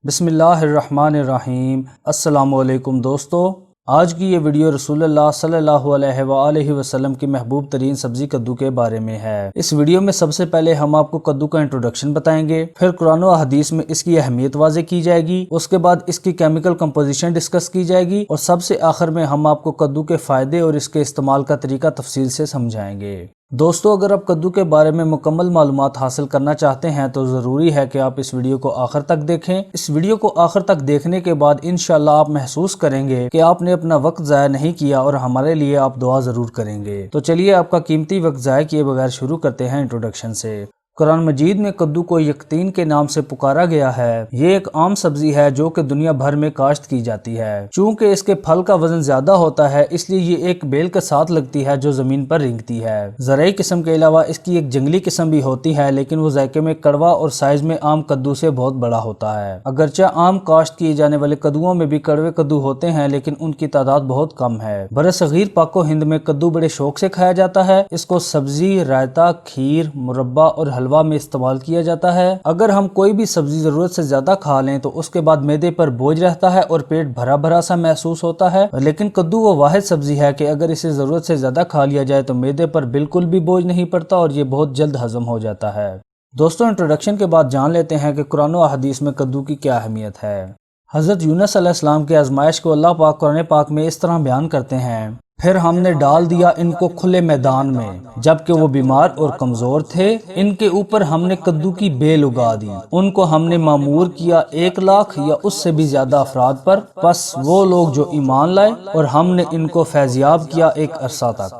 بسم اللہ الرحمن الرحیم۔ السلام علیکم دوستو، آج کی یہ ویڈیو رسول اللہ صلی اللہ علیہ وآلہ وسلم کی محبوب ترین سبزی کدو کے بارے میں ہے۔ اس ویڈیو میں سب سے پہلے ہم آپ کو کدو کا انٹروڈکشن بتائیں گے، پھر قرآن و حدیث میں اس کی اہمیت واضح کی جائے گی، اس کے بعد اس کی کیمیکل کمپوزیشن ڈسکس کی جائے گی، اور سب سے آخر میں ہم آپ کو کدو کے فائدے اور اس کے استعمال کا طریقہ تفصیل سے سمجھائیں گے۔ دوستو، اگر آپ کدو کے بارے میں مکمل معلومات حاصل کرنا چاہتے ہیں تو ضروری ہے کہ آپ اس ویڈیو کو آخر تک دیکھیں۔ اس ویڈیو کو آخر تک دیکھنے کے بعد انشاءاللہ آپ محسوس کریں گے کہ آپ نے اپنا وقت ضائع نہیں کیا اور ہمارے لیے آپ دعا ضرور کریں گے۔ تو چلیے آپ کا قیمتی وقت ضائع کیے بغیر شروع کرتے ہیں انٹروڈکشن سے۔ قرآن مجید میں کدو کو یقطین کے نام سے پکارا گیا ہے۔ یہ ایک عام سبزی ہے جو کہ دنیا بھر میں کاشت کی جاتی ہے۔ چونکہ اس کے پھل کا وزن زیادہ ہوتا ہے، اس لیے یہ ایک بیل کے ساتھ لگتی ہے جو زمین پر رینگتی ہے۔ زرعی قسم کے علاوہ اس کی ایک جنگلی قسم بھی ہوتی ہے، لیکن وہ ذائقے میں کڑوا اور سائز میں عام کدو سے بہت بڑا ہوتا ہے۔ اگرچہ عام کاشت کیے جانے والے کدوؤں میں بھی کڑوے کدو ہوتے ہیں، لیکن ان کی تعداد بہت کم ہے۔ برصغیر پاک و ہند میں کدو بڑے شوق سے کھایا جاتا ہے۔ اس کو سبزی، رائتہ، کھیر، مربہ اور حلوہ میں استعمال کیا جاتا ہے۔ اگر ہم کوئی بھی سبزی ضرورت سے زیادہ کھا لیں تو اس کے بعد معدے پر بوجھ رہتا ہے اور پیٹ بھرا بھرا سا محسوس ہوتا ہے، لیکن کدو وہ واحد سبزی ہے کہ اگر اسے ضرورت سے زیادہ کھا لیا جائے تو معدے پر بالکل بھی بوجھ نہیں پڑتا اور یہ بہت جلد ہضم ہو جاتا ہے۔ دوستوں، انٹروڈکشن کے بعد جان لیتے ہیں کہ قرآن و حدیث میں کدو کی کیا اہمیت ہے۔ حضرت یونس علیہ السلام کے آزمائش کو اللہ پاک قرآن پاک میں اس طرح بیان کرتے ہیں: پھر ہم نے ڈال دیا ان کو کھلے میدان میں، جبکہ وہ بیمار اور کمزور تھے۔ ان کے اوپر ہم نے کدو کی بیل اگا دی۔ ان کو ہم نے معمور کیا 1,00,000 یا اس سے بھی زیادہ افراد پر، پس وہ لوگ جو ایمان لائے، اور ہم نے ان کو فیضیاب کیا ایک عرصہ تک۔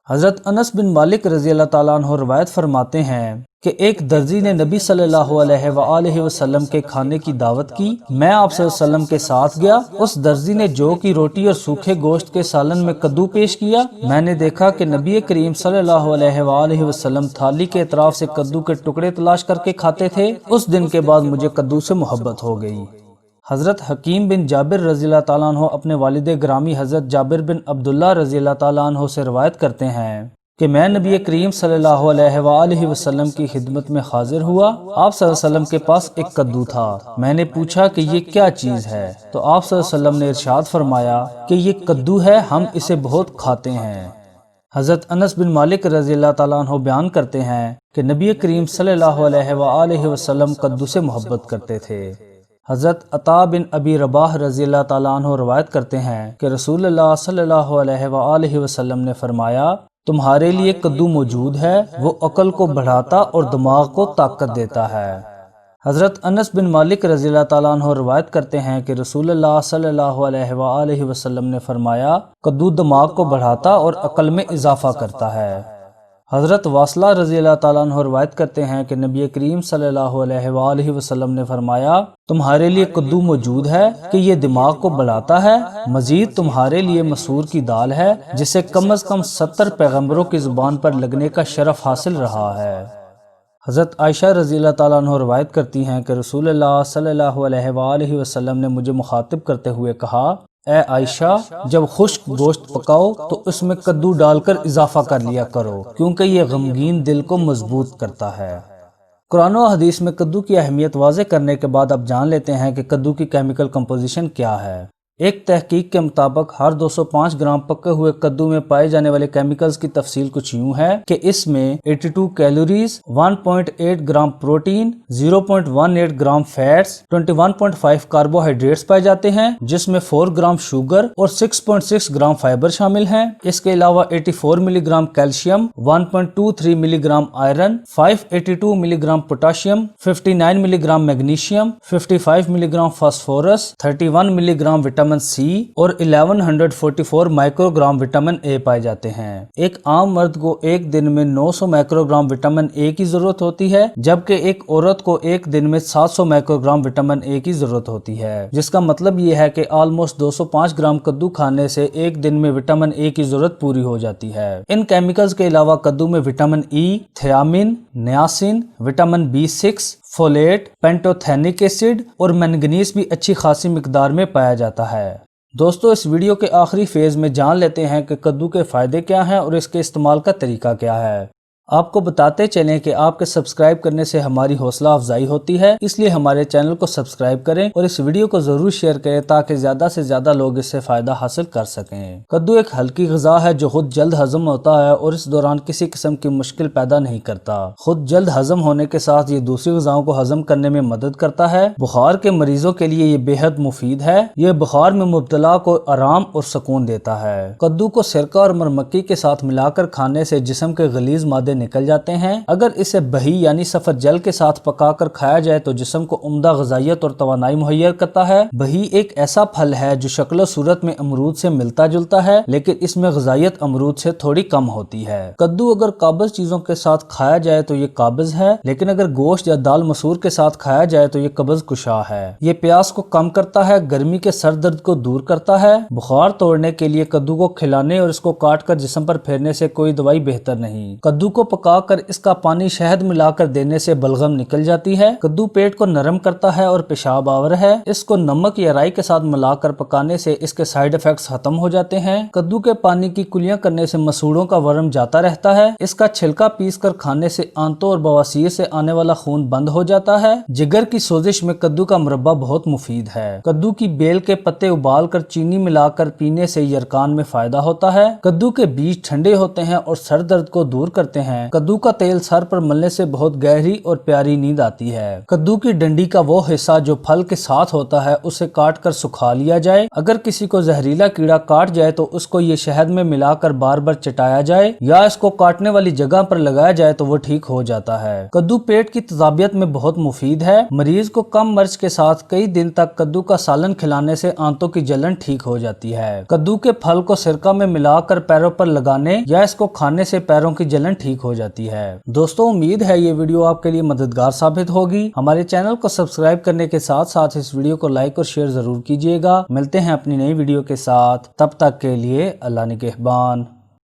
حضرت انس بن مالک رضی اللہ تعالیٰ عنہ روایت فرماتے ہیں کہ ایک درزی نے نبی صلی اللہ علیہ وآلہ وسلم کے کھانے کی دعوت کی۔ میں آپ صلی اللہ علیہ وسلم کے ساتھ گیا۔ اس درزی نے جو کی روٹی اور سوکھے گوشت کے سالن میں کدو پیش کیا۔ میں نے دیکھا کہ نبی کریم صلی اللہ علیہ وآلہ وسلم تھالی کے اطراف سے کدو کے ٹکڑے تلاش کر کے کھاتے تھے۔ اس دن کے بعد مجھے کدو سے محبت ہو گئی۔ حضرت حکیم بن جابر رضی اللہ تعالیٰ عنہ اپنے والد گرامی حضرت جابر بن عبداللہ رضی اللہ تعالیٰ عنہ سے روایت کرتے ہیں کہ میں نبی کریم صلی اللہ علیہ وآلہ وسلم کی خدمت میں حاضر ہوا۔ آپ صلی اللہ علیہ وسلم کے پاس ایک کدو تھا۔ میں نے پوچھا کہ یہ کیا چیز ہے، تو آپ صلی اللہ علیہ وسلم نے ارشاد فرمایا کہ یہ کدو ہے، ہم اسے بہت کھاتے ہیں۔ حضرت انس بن مالک رضی اللہ تعالیٰ عنہ بیان کرتے ہیں کہ نبی کریم صلی اللہ علیہ وآلہ وسلم کدو سے محبت کرتے تھے۔ حضرت عطا بن ابی رباح رضی اللہ تعالیٰ عنہ روایت کرتے ہیں کہ رسول اللہ صلی اللہ علیہ وآلہ وسلم نے فرمایا: تمہارے لیے کدو موجود ہے، وہ عقل کو بڑھاتا اور دماغ کو طاقت دیتا ہے۔ حضرت انس بن مالک رضی اللہ تعالیٰ عنہ روایت کرتے ہیں کہ رسول اللہ صلی اللہ علیہ وآلہ وسلم نے فرمایا: کدو دماغ کو بڑھاتا اور عقل میں اضافہ کرتا ہے۔ حضرت واصلہ رضی اللہ تعالیٰ عنہ روایت کرتے ہیں کہ نبی کریم صلی اللہ علیہ وآلہ وسلم نے فرمایا: تمہارے لیے کدو موجود ہے کہ یہ دماغ کو بڑھاتا ہے، مزید تمہارے لیے مسور کی دال ہے جسے کم از کم 70 پیغمبروں کی زبان پر لگنے کا شرف حاصل رہا ہے۔ حضرت عائشہ رضی اللہ تعالیٰ عنہ روایت کرتی ہیں کہ رسول اللہ صلی اللہ علیہ وآلہ وسلم نے مجھے مخاطب کرتے ہوئے کہا: اے عائشہ، جب خشک گوشت پکاؤ تو اس میں کدو ڈال کر اضافہ کر لیا کرو، کیونکہ یہ غمگین دل کو مضبوط کرتا ہے۔ قرآن و حدیث میں کدو کی اہمیت واضح کرنے کے بعد اب جان لیتے ہیں کہ کدو کی کیمیکل کمپوزیشن کیا ہے۔ ایک تحقیق کے مطابق ہر 205 گرام پکے ہوئے کدو میں پائے جانے والے کیمیکلز کی تفصیل کچھ یوں ہے کہ اس میں 82 calories, 1.8 gram protein, 0.18 gram fats, 21.5 carbohydrates پائے جاتے ہیں، جس میں 4 گرام شوگر اور 6.6 گرام فائبر شامل ہیں۔ اس کے علاوہ 84 ملی گرام کیلشیم، 1.23 ملی گرام آئرن، 582 ملی گرام پوٹاشیم، 59 ملی گرام میگنیشیم، 55 ملی گرام فاسفورس، 31 ملی گرام وٹامن سی اور 1144 مائکرو گرام وٹامن اے پائے جاتے ہیں۔ ایک عام مرد کو ایک دن میں 900 مائکرو گرام وٹامن اے کی ضرورت ہوتی ہے، جبکہ ایک عورت کو ایک دن میں 700 مائکرو گرام وٹامن اے کی ضرورت ہوتی ہے، جس کا مطلب یہ ہے کہ آلموسٹ 205 گرام کدو کھانے سے ایک دن میں وٹامن اے کی ضرورت پوری ہو جاتی ہے۔ ان کیمیکلز کے علاوہ کدو میں vitamin E, thiamine, niacin, vitamin B6، folate, pantothenic acid اور مینگنیز بھی اچھی خاصی مقدار میں پایا جاتا ہے۔ دوستو، اس ویڈیو کے آخری فیز میں جان لیتے ہیں کہ کدو کے فائدے کیا ہیں اور اس کے استعمال کا طریقہ کیا ہے۔ آپ کو بتاتے چلیں کہ آپ کے سبسکرائب کرنے سے ہماری حوصلہ افزائی ہوتی ہے، اس لیے ہمارے چینل کو سبسکرائب کریں اور اس ویڈیو کو ضرور شیئر کریں تاکہ زیادہ سے زیادہ لوگ اس سے فائدہ حاصل کر سکیں۔ کدو ایک ہلکی غذا ہے جو خود جلد ہضم ہوتا ہے اور اس دوران کسی قسم کی مشکل پیدا نہیں کرتا۔ خود جلد ہضم ہونے کے ساتھ یہ دوسری غذاؤں کو ہضم کرنے میں مدد کرتا ہے۔ بخار کے مریضوں کے لیے یہ بے حد مفید ہے۔ یہ بخار میں مبتلا کو آرام اور سکون دیتا ہے۔ کدو کو سرکہ اور مرمکی کے ساتھ ملا کر کھانے سے جسم کے غلیظ مادے نکل جاتے ہیں۔ اگر اسے بہی یعنی سفید جل کے ساتھ پکا کر کھایا جائے تو جسم کو عمدہ غذائیت اور توانائی مہیا کرتا ہے۔ بہی ایک ایسا پھل ہے جو شکل و صورت میں امرود سے ملتا جلتا ہے، لیکن اس میں غذائیت امرود سے تھوڑی کم ہوتی ہے۔ کدو اگر قابض چیزوں کے ساتھ کھایا جائے تو یہ قابض ہے، لیکن اگر گوشت یا دال مسور کے ساتھ کھایا جائے تو یہ قبض کشا ہے۔ یہ پیاس کو کم کرتا ہے، گرمی کے سر درد کو دور کرتا ہے۔ بخار توڑنے کے لیے کدو کو کھلانے اور اس کو کاٹ کر جسم پر پھیرنے سے کوئی دوائی بہتر نہیں۔ کدو کو پکا کر اس کا پانی شہد ملا کر دینے سے بلغم نکل جاتی ہے۔ کدو پیٹ کو نرم کرتا ہے اور پیشاب آور ہے۔ اس کو نمک یا رائی کے ساتھ ملا کر پکانے سے اس کے سائیڈ ایفیکٹس ختم ہو جاتے ہیں۔ کدو کے پانی کی کلیاں کرنے سے مسوڑوں کا ورم جاتا رہتا ہے۔ اس کا چھلکا پیس کر کھانے سے آنتوں اور بواسیر سے آنے والا خون بند ہو جاتا ہے۔ جگر کی سوزش میں کدو کا مربہ بہت مفید ہے۔ کدو کی بیل کے پتے ابال کر چینی ملا کر پینے سے یرقان میں فائدہ ہوتا ہے۔ کدو کے بیج ٹھنڈے ہوتے ہیں اور سر درد کو دور کرتے ہیں۔ کدو کا تیل سر پر ملنے سے بہت گہری اور پیاری نیند آتی ہے۔ کدو کی ڈنڈی کا وہ حصہ جو پھل کے ساتھ ہوتا ہے اسے کاٹ کر سکھا لیا جائے۔ اگر کسی کو زہریلا کیڑا کاٹ جائے تو اس کو یہ شہد میں ملا کر بار بار چٹایا جائے یا اس کو کاٹنے والی جگہ پر لگایا جائے تو وہ ٹھیک ہو جاتا ہے۔ کدو پیٹ کی تذابیت میں بہت مفید ہے۔ مریض کو کم مرچ کے ساتھ کئی دن تک کدو کا سالن کھلانے سے آنتوں کی جلن ٹھیک ہو جاتی ہے۔ کدو کے پھل کو سرکہ میں ملا کر پیروں پر لگانے یا اس کو کھانے سے پیروں کی جلن ٹھیک ہو جاتی ہے۔ دوستوں، امید ہے یہ ویڈیو آپ کے لیے مددگار ثابت ہوگی۔ ہمارے چینل کو سبسکرائب کرنے کے ساتھ ساتھ اس ویڈیو کو لائک اور شیئر ضرور کیجیے گا۔ ملتے ہیں اپنی نئی ویڈیو کے ساتھ، تب تک کے لیے اللہ نگہبان۔